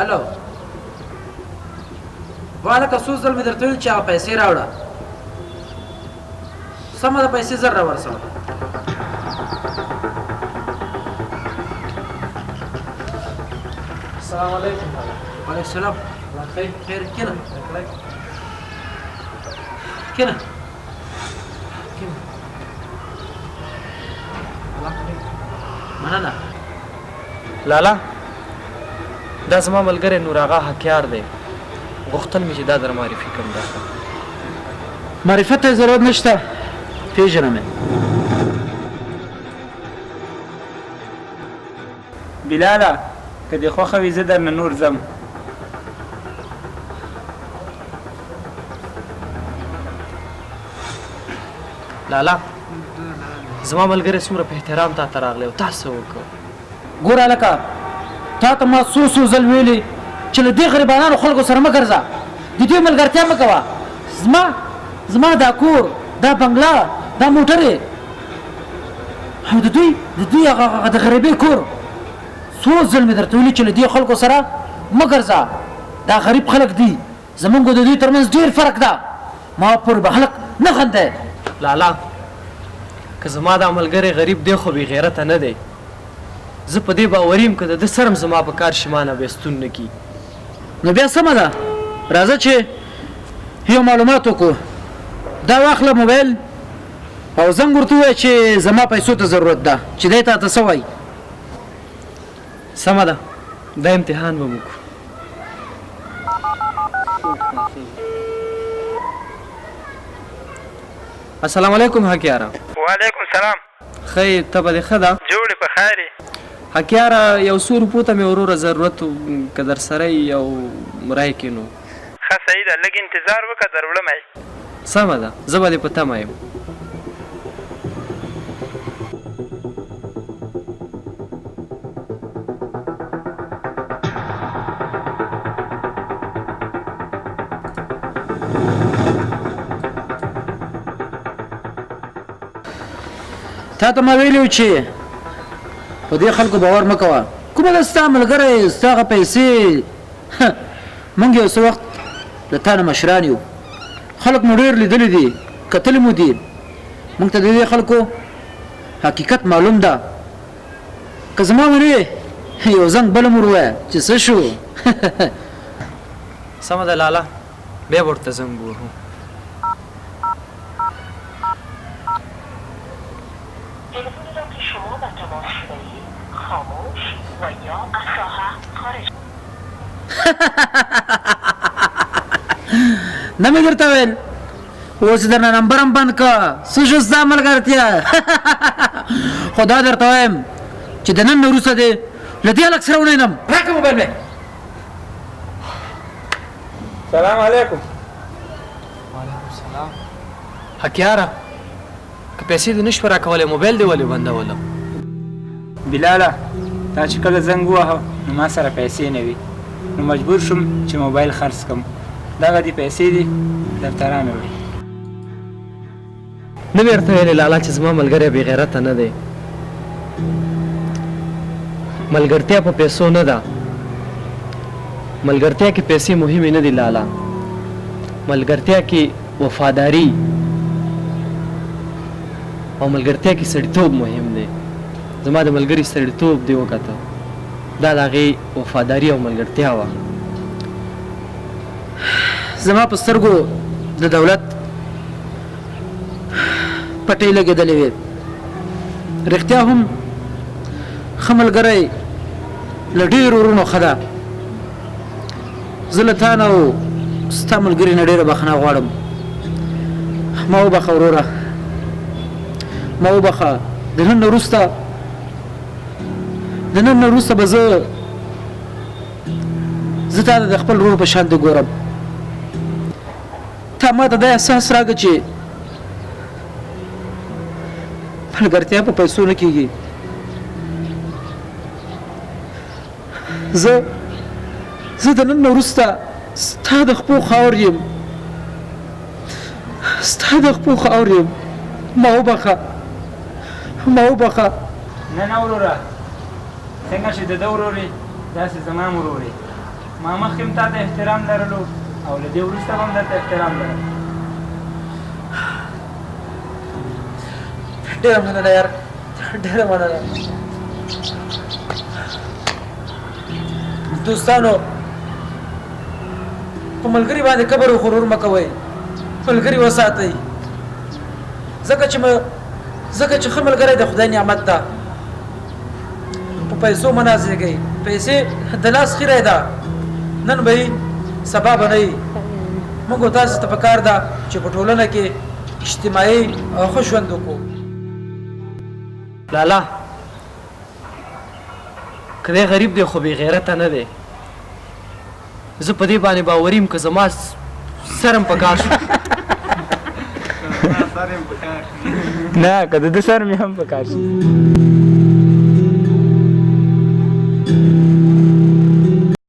الو والکه څو ځل مې درته ویل چې هغه پیسې راوړه سمه ده پیسې زر راورسوه السلام علیکم وعلیکم السلام خیر کینه کینه مننه لالا دا زما ملګری نور آغا حکیار دی غوښتل مې چې دا در معرفي کړم درته معرفت ته ضرورت نشته پیژنم بلاله که دې خوښه وي زه درنه نور ځم لالا زما ملګری څومره په احترام تا ته راغلی او تا څه وکړو ګوره هلکه تا ته ما څو ځل ویلي چې له دې غریبانانو خلکو سره مه ګرځه د دوی ملګرتیا مه کوه زما دا کور دا بنګله دا موټرې او د دوی هغه د غریبۍ کور څو ځل مې درته ویلي چې له دې خلکو سره مه ګرځه دا غریب خلک دي زمونږ د دوی ترمنځ ډېر فرق ده ما پورې به خلک نه خندی لالا که زما دا ملګری غریب دی خو بې غیرته نه دی زه په دې باوري یم که د ده سره هم زما په کار شي ما نه بیستون نه کي نو بیا سمه ده راځه چې یو معلومات وکړو دا واخله موبایل او زنګ ورته ووایه چې زما پیسو ته ضرورت ده چې دی تا ته څه وایي سمه ده دا امتحان به وکړو السلام علیکم حکیاره وعلیکم سلام ښه طبعه دې ښه ده جوړې په خیر یې حکیاره یو څو روپو ته مې وروره ضرورت و که در سره یو رای کې نو ښه صحیح ده لږ انتظار وکړه در وړمی سمه ده زه به دې په تمه یم تا ته ما ویلي و چې په دې خلکو باور مه کوه کومه ده ستا ملګری ستا هغه پیسې موږ یو څه وخت له تا نه مشران یو خلک مو ډېر لیدلي دي کتلي مو دي موږ ته د دې خلکو حقیقت معلوم ده که زما ونې یو زنګ بله مو ووایه چې څه شو سمه ده لالا بیا به ورته زنګ ووهو نه مې درته ویل اوس درنه نمبر هم بند که څه شو ستا ملګرتیا خو دا درته وایم چې د نن نه وروسته دې له دې هلک سره ونینم راکړه موبایل مې سلام علیکم وعلیکم السلام حکیاره که پیسې دې نشوه راکولی موبایل دې ولې بندولم بلاله تا چې کله زنګ ووهه نو ما سره پیسې نه وي نو مجبور شوم چې موبایل خرڅ کړم دغه دې پیسې دي درته رانوړې نه مې ورته ویلې لالا چې زما ملګری بې غیرته نه دی ملګرتیا په پیسو نه ده ملګرتیا کې پیسې مهمې نه دي لالا ملګرتیا کې وفاداري او ملګرتیا کې سړیتوب مهم دی زما د ملګري سړیتوب دی وکته دا د هغې وفاداري او ملګرتیا وه زما په سترګو د دولت پټۍ لګېدلې وې رښتیا هم ښه ملګری له ډېرو ورونو ښه ده زه له تا نه او ستا ملګري نه ډېره بخښنه غواړم ما وبخښه وروره ما وبخښه د نن نه وروسته به زه تا د خپل ورور په شان دې ګورم تا ما ته دا احساس راکړه چې ملګرتیا په پیسو نه کېږي زه د نن نه وروسته ستا د خپو خاور یم ما وبخښه نه وروره څنګه چې د ده ورور یې داسې زما هم ورور یې ما مخکې هم تا ته احترام لرلو او له دې وروسته به هم درته احترام لرم. ډېره مننه یار، ډېره مننه. دوستانو، په ملګري باندې کبر او غرور مه کوئ، ملګري وساتئ، ځکه چې ښه ملګری د خدای نعمت ده. په پیسو مه نازېږئ، پیسې د لاس خیری ده، نن به یي سبا به نه یي. موږ او تاسو ته پکار ده چې په ټولنه کې اجتماعي او ښه ژوند وکړو. لالا که دی غریب دی خو بې غیرته نه دی. زه په دې باندې باوري یم که زما سر هم په کار شو نه که د ده سر مې هم په کار شي.